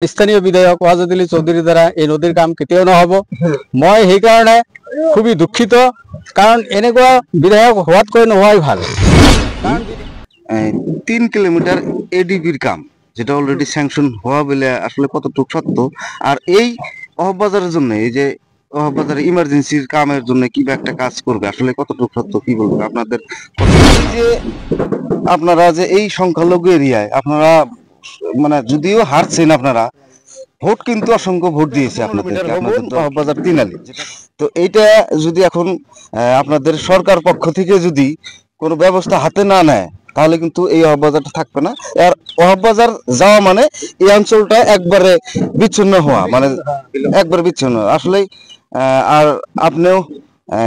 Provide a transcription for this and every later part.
স্থানীয় বিধায়ক ওয়াজেদ আলী চৌধুরীর দ্বারা এই নদীর কাম কেতিয়াও নহব। মই সেইকাৰণে খুবই দুঃখিত, কারণ এনেকুৱা বিধায়ক হওয়াতকৈ নোহোৱাই ভাল। 3 কিলোমিটার এডিপির কাম যেটা অলরেডি স্যাংশন হওয়া বলে আসলে কতটুকু সত্য, আর এই অহবাজারের জন্য এই যে অহবাজারের ইমার্জেন্সির কামের জন্য কি একটা কাজ করবে আসলে কতটুকু সত্য কি বলবো আপনাদের? যে আপনারা যে এই সংখ্যালঘু এরিয়ায় আপনারা মানে যদিও হারছেন, আপনারা ভোট কিন্তু অসংখ্য ভোট দিয়েছে আপনাদের অহবাজার তিনালি। তো এইটা যদি এখন আপনাদের সরকার পক্ষ থেকে যদি কোনো ব্যবস্থা হাতে না নেয় তাহলে কিন্তু এই অহবাজারটা থাকবে না। আর অহবাজার যাওয়া মানে এই অঞ্চলটা একবারে বিচ্ছিন্ন হওয়া, মানে একবারে বিচ্ছিন্ন আসলে। আর আপনিও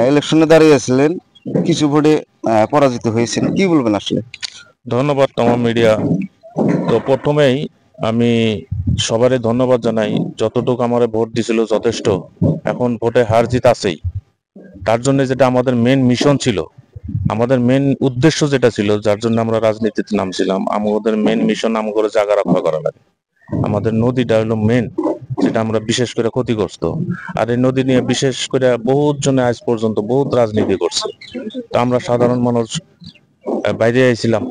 ইলেকশনে দাঁড়িয়েছিলেন, কিছু ভোটে পরাজিত হয়েছেন, কি বলবেন আসলে? ধন্যবাদ তামাম মিডিয়া। তো প্রথমেই আমি সবারই ধন্যবাদ জানাই, যতটুকু আমার ভোট দিছিল যথেষ্ট। এখন ভোটে হার জিত আছেই, তার জন্য যেটা আমাদের মেন মিশন ছিল, আমাদের মেন উদ্দেশ্য যেটা ছিল, যার জন্য আমরা রাজনীতিতে নামছিলাম, আমাদের মেন মিশন আমাদের জায়গা রক্ষা করা লাগে। আমাদের নদীটা হলো মেন, যেটা আমরা বিশেষ করে ক্ষতিগ্রস্ত। আর এই নদী নিয়ে বিশেষ করে বহুত জনে আজ পর্যন্ত বহুত রাজনীতি করছে। তো আমরা সাধারণ মানুষ বাইরে আইছিলাম,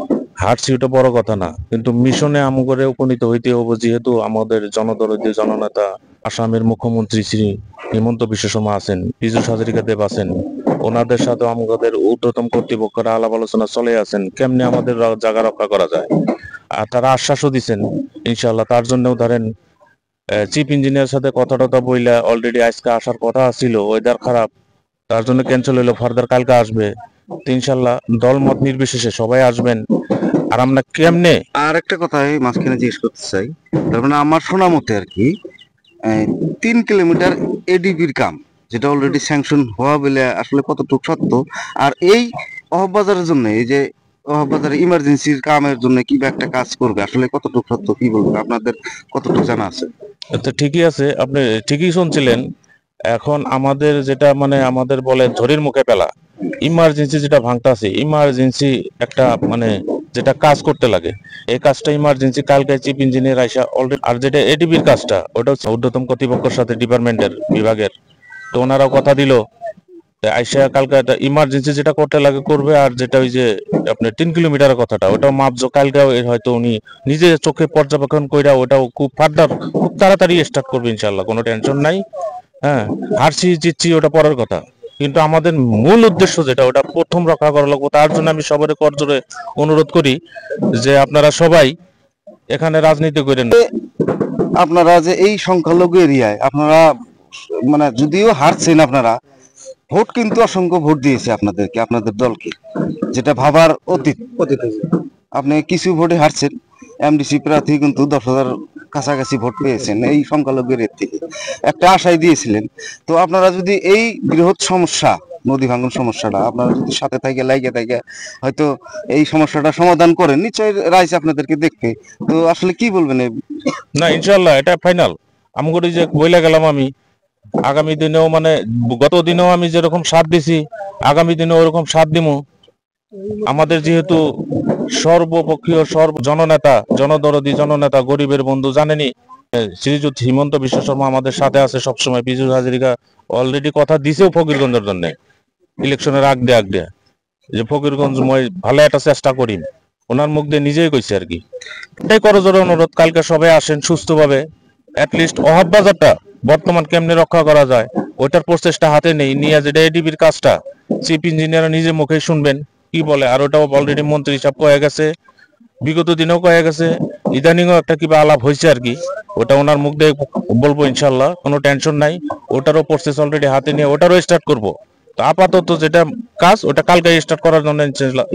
হারছি ওটা বড় কথা না, কিন্তু মিশনে আমগরে উপনীত হইতে হবে, যেহেতু আমাদের জনদরদী জননেতা আসামের মুখ্যমন্ত্রী শ্রী হিমন্ত বিশ্ব শর্মা আছেন, পীযূষ হাজারিকা দেব আছেন, ওনাদের সাথে আমাদের ঊর্ধ্বতম কর্তৃপক্ষরা আলাপ আলোচনা চলে আছেন কেমনে আমাদের জায়গা রক্ষা করা যায়। আর তারা আশ্বাসও দিচ্ছেন ইনশাল্লাহ। তার জন্যও ধরেন চিফ ইঞ্জিনিয়ার সাথে কথা বইলা অলরেডি আজকে আসার কথা ছিল, ওয়েদার খারাপ, তার জন্য ক্যান্সেল হইলো, ফার্দার কালকে আসবে। ইনশাল্লাহ দল মত নির্বিশেষে সবাই আসবেন। আর আমরা কেমনে, আর একটা কথা মাঝখানে জিজ্ঞেস করতে চাই, তার মানে আমার শোনা মতে আর কি 3 কিলোমিটার এডিপির কাম যেটা অলরেডি স্যাংশন হওয়া বলে আসলে কতটুকু সত্য, আর এই অহবাজারের জন্য এই যে অহবাজারের ইমার্জেন্সির কামের জন্য কি একটা কাজ করবে আসলে কতটুকু সত্য কি বলবো আপনাদের কতটুকু জানা আছে? তো ঠিকই আছে, আপনি ঠিকই শুনছিলেন। এখন আমাদের যেটা মানে আমাদের বলে ঝড়ির মুখে পেলা, ইমার্জেন্সি যেটা ভাঙতাছে, ইমার্জেন্সি একটা মানে যেটা কাজ করতে লাগে, এই কাজটা ইমার্জেন্সি কালকে চিফ ইঞ্জিনিয়ার আইসা অলরেডি। আর যেটা এডিবির কাজটা, ওটা ঊর্ধ্বতম কর্তৃপক্ষের সাথে ডিপার্টমেন্টের বিভাগের, তো ওনারাও কথা দিল আইসা কালকে ইমার্জেন্সি যেটা করতে লাগে করবে। আর যেটা ওই যে আপনার 3 কিলোমিটারের কথাটা, ওটাও মাপজো কালকে হয়তো উনি নিজে চোখে পর্যবেক্ষণ কইরা ওটাও খুব ফার্দার খুব তাড়াতাড়ি স্টার্ট করবে ইনশাল্লাহ, কোনো টেনশন নাই। হ্যাঁ, হারছি জিতছি ওটা পরের কথা, কিন্তু আমাদের মূল উদ্দেশ্য যেটা ওটা প্রথম রক্ষা করা লাগবে। তার জন্য আমি সবার করজোরে অনুরোধ করি যে আপনারা সবাই এখানে রাজনীতি করেন। আপনারা যে এই সংখ্যালঘু এরিয়ায় আপনারা মানে যদিও হারছেন, আপনারা ভোট কিন্তু অসংখ্য ভোট দিয়েছে আপনাদেরকে, আপনাদের দলকে, যেটা ভাবার অতীত। আপনি কিছু ভোটে হারছেন, এমডিসি প্রার্থী কিন্তু 10,000 কাছাকাছি ভোট পেয়েছেন এই সংখ্যালঘু এরিয়া থেকে, একটা আশাই দিয়েছিলেন। তো আপনারা যদি এই বৃহৎ সমস্যা নদী ভাঙন সমস্যাটা আপনারা যদি সাথে থাকে লাগিয়ে থাকে হয়তো এই সমস্যাটা সমাধান করেন, নিশ্চয়ই রাইজ আপনাদেরকে দেখবে। তো আসলে কি বলবেন? না ইনশাল্লাহ এটা ফাইনাল। আমাকে যে বইলা গেলাম আমি, আগামী দিনেও মানে গত দিনেও আমি যেরকম সাথ দিছি, আগামী দিনেও ওরকম সাথ দিব। আমাদের যেহেতু সর্বপক্ষীয় জননেতা, জনদরদী জননেতা, গরিবের বন্ধু, জানেনি শ্রীযুত হিমন্ত বিশ্ব শর্মা আমাদের সাথে আছে সবসময়। পীযূষ হাজারিকা অলরেডি কথা দিছেও ফকিরগঞ্জের জন্য, ইলেকশনের আগ দিয়ে যে ফকিরগঞ্জ মই ভালো একটা চেষ্টা করি, ওনার মুখ দিয়ে নিজেই কইছে আর কি। এটাই করজোরে অনুরোধ, কালকে সবাই আসেন সুস্থভাবে, অ্যাটলিস্ট অহবাজারটা বর্তমান কেমনে রক্ষা করা যায় ওইটার প্রচেষ্টা হাতে নেই নিয়ে, যেটা এডিবির কাজটা চিফ ইঞ্জিনিয়ার নিজে মুখেই শুনবেন কি বলে। আর ওটাও অলরেডি মন্ত্রী হিসাব কয়ে গেছে, বিগত দিনেও কয়ে গেছে, ইদানিংও একটা কিবা আলাপ হয়েছে আর কি, ওটা ওনার মুখ দিয়ে বলবো ইনশাল্লাহ, কোনো টেনশন নাই। ওটারও প্রসেস অলরেডি হাতে নিয়ে ওটারও স্টার্ট করবো। তো আপাতত যেটা কাজ ওটা কালকে স্টার্ট করার জন্য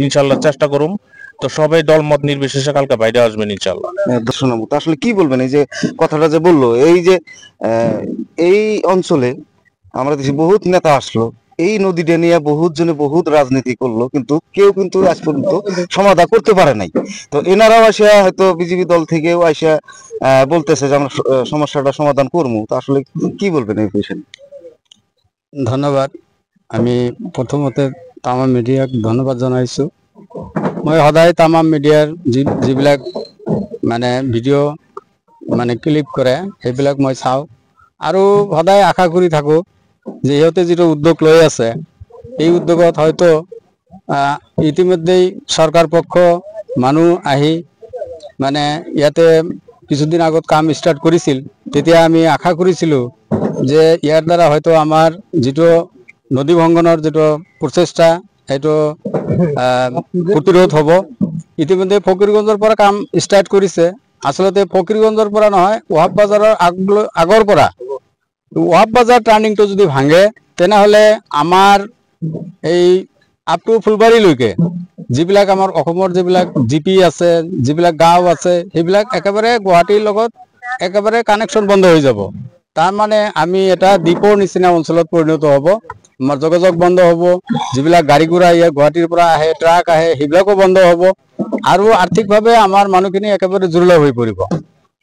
ইনশাল্লাহ চেষ্টা করুন। তো সবাই দল মত নির্বিশেষে কালকে বাইরে আসবেন ইনশাল্লাহ। আসলে কি বলবেন এই যে কথাটা যে বললো, এই যে এই অঞ্চলে আমরা দেশে বহুত নেতা আসলো, এই নদীটা নিয়ে বহুত জনে বহুত রাজনীতি করলো, কিন্তু কেউ কিন্তু আজ পর্যন্ত সমাধান করতে পারে নাই। তো এনারাও আসা হয়তো বিজেপি দল থেকেও আসা বলতেছে যে আমরা সমস্যাটা সমাধান করবো। তো আসলে কি বলবেন এই বিষয়ে? ধন্যবাদ। আমি প্রথমতে তামাম মিডিয়াক ধন্যবাদ জনাইছো। মই সদায় তামাম মিডিয়াৰ যিবিলাক মানে ভিডিঅ' মানে ক্লিপ কৰে সেইবিলাক মই চাওঁ আৰু সদায় আশা কৰি থাকোঁ যে ইহঁতে যিটো উদ্যোগ লৈ আছে এই উদ্যোগত হয়তো ইতিমধ্যেই চৰকাৰ পক্ষ মানুহ আহি মানে ইয়াতে কিছুদিন আগত কাম ষ্টাৰ্ট কৰিছিল। তেতিয়া আমি আশা কৰিছিলোঁ যে ইয়াৰ দ্বাৰা হয়তো আমাৰ যিটো নদী ভংগনৰ যিটো প্ৰচেষ্টা সেইটো প্ৰতিৰোধ হ'ব। ইতিমধ্যে ফকীৰগঞ্জৰ পৰা কাম ষ্টাৰ্ট কৰিছে। আচলতে ফকীৰগঞ্জৰ পৰা নহয়, ৱাহাব বাজাৰৰ আগৰ পৰা ৱাহাব বাজাৰ টাৰ্ণিংটো যদি ভাঙে তেনেহ'লে আমাৰ এই আপ টু ফুলবাৰীলৈকে যিবিলাক আমাৰ অসমৰ যিবিলাক জিপি আছে, যিবিলাক গাঁও আছে, সেইবিলাক একেবাৰে গুৱাহাটীৰ লগত একেবাৰে কানেকশ্যন বন্ধ হৈ যাব। তাৰমানে আমি এটা দ্বীপৰ নিচিনা অঞ্চলত পৰিণত হ'ব। আমাৰ যোগাযোগ বন্ধ হ'ব, যিবিলাক গাড়ী ঘোঁৰা ইয়াৰ গুৱাহাটীৰ পৰা আহে, ট্ৰাক আহে, সেইবিলাকো বন্ধ হ'ব আৰু আৰ্থিকভাৱে আমাৰ মানুহখিনি একেবাৰে দুৰ্বল হৈ পৰিব।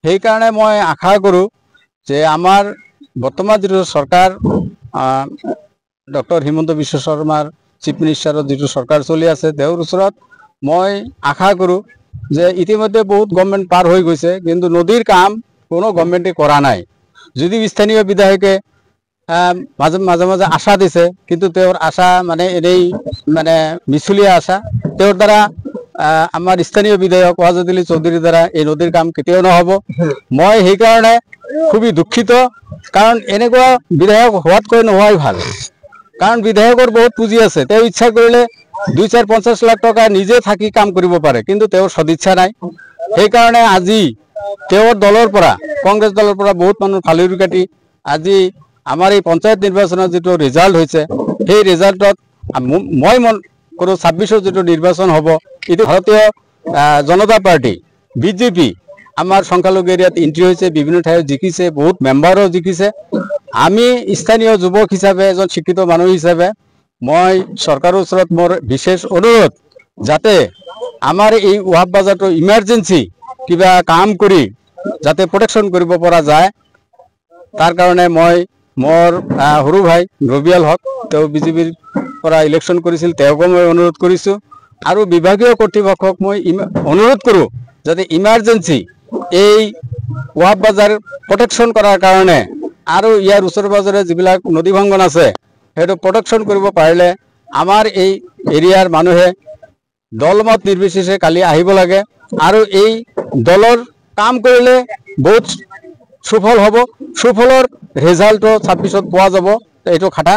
সেইকাৰণে মই আশা কৰোঁ যে আমাৰ বৰ্তমান যিটো চৰকাৰ ডক্টৰ হিমন্ত বিশ্ব শৰ্মাৰ চিফ মিনিষ্টাৰৰ যিটো চৰকাৰ চলি আছে, তেওঁৰ ওচৰত মই আশা কৰোঁ যে ইতিমধ্যে বহুত গভৰ্ণমেণ্ট পাৰ হৈ গৈছে, কিন্তু নদীৰ কাম কোনো গভৰ্ণমেণ্টে কৰা নাই। যদিও স্থানীয় বিধায়কে মাজে মাজে আশা দিছে, কিন্তু তেওঁৰ আশা মানে এনেই মানে মিছলীয়া আশা। তেওঁৰ দ্বাৰা আমাৰ স্থানীয় বিধায়ক ৱাজেদ আলী চৌধুৰীৰ দ্বাৰা এই নদীৰ কাম কেতিয়াও নহ'ব। মই সেইকাৰণে খুবেই দুখিত, কাৰণ এনেকুৱা বিধায়ক হোৱাতকৈ নোহোৱাই ভাল। কাৰণ বিধায়কৰ বহুত পুঁজি আছে, তেওঁ ইচ্ছা কৰিলে 2-4-50 লাখ টকা নিজে থাকি কাম কৰিব পাৰে, কিন্তু তেওঁৰ সদিচ্ছা নাই। সেইকাৰণে আজি তেওঁৰ দলৰ পৰা, কংগ্ৰেছ দলৰ পৰা বহুত মানুহ ফালুৰি কাটি আজি আমাৰ এই পঞ্চায়ত নিৰ্বাচনৰ যিটো ৰিজাল্ট হৈছে, সেই ৰিজাল্টত মই মন কৰোঁ 26ৰ যিটো নিৰ্বাচন হ'ব, এইটো ভাৰতীয় জনতা পাৰ্টি বিজেপি আমাৰ সংখ্যালঘু এৰিয়াত এন্ট্ৰি হৈছে, বিভিন্ন ঠাইত জিকিছে, বহুত মেম্বাৰো জিকিছে। আমি স্থানীয় যুৱক হিচাপে, এজন শিক্ষিত মানুহ হিচাপে মই চৰকাৰৰ ওচৰত মোৰ বিশেষ অনুৰোধ, যাতে আমাৰ এই ৱাহাব বাজাৰটো ইমাৰ্জেঞ্চি কিবা কাম কৰি যাতে প্ৰটেকশ্যন কৰিব পৰা যায়, তাৰ কাৰণে মই মোৰ সৰু ভাই ৰবিয়াল হক, তেওঁ বিজেপিৰ পৰা ইলেকশ্যন কৰিছিল, তেওঁকো মই অনুৰোধ কৰিছোঁ আৰু বিভাগীয় কৰ্তৃপক্ষক মই অনুৰোধ কৰোঁ যাতে ইমাৰ্জেঞ্চি এই ৱাহাব বাজাৰ প্ৰটেকশ্যন কৰাৰ কাৰণে আৰু ইয়াৰ ওচৰে পাজৰে যিবিলাক নদী ভাংগন আছে সেইটো প্ৰটেকশ্যন কৰিব পাৰিলে আমাৰ এই এৰিয়াৰ মানুহে দলমত নিৰ্বিশেষে কালি আহিব লাগে আৰু এই দলৰ কাম কৰিলে বহুত সুফল হ'ব। সুফলৰ ৰিজাল্টটো 26ত পোৱা যাব, এইটো খাটা,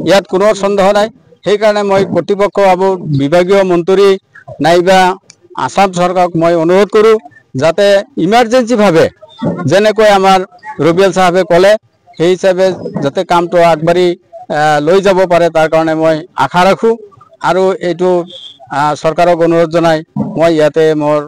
ইয়াত কোনো সন্দেহ নাই। সেইকাৰণে মই কৰ্তৃপক্ষ আৰু বিভাগীয় মন্ত্ৰী নাইবা আসাম চৰকাৰক মই অনুৰোধ কৰোঁ যাতে ইমাৰ্জেঞ্চিভাৱে যেনেকৈ আমাৰ ৰবিয়াল চাহাবে ক'লে সেই হিচাপে যাতে কামটো আগবাঢ়ি লৈ যাব পাৰে, তাৰ কাৰণে মই আশা ৰাখোঁ আৰু এইটো চৰকাৰক অনুৰোধ জনাই মই ইয়াতে মোৰ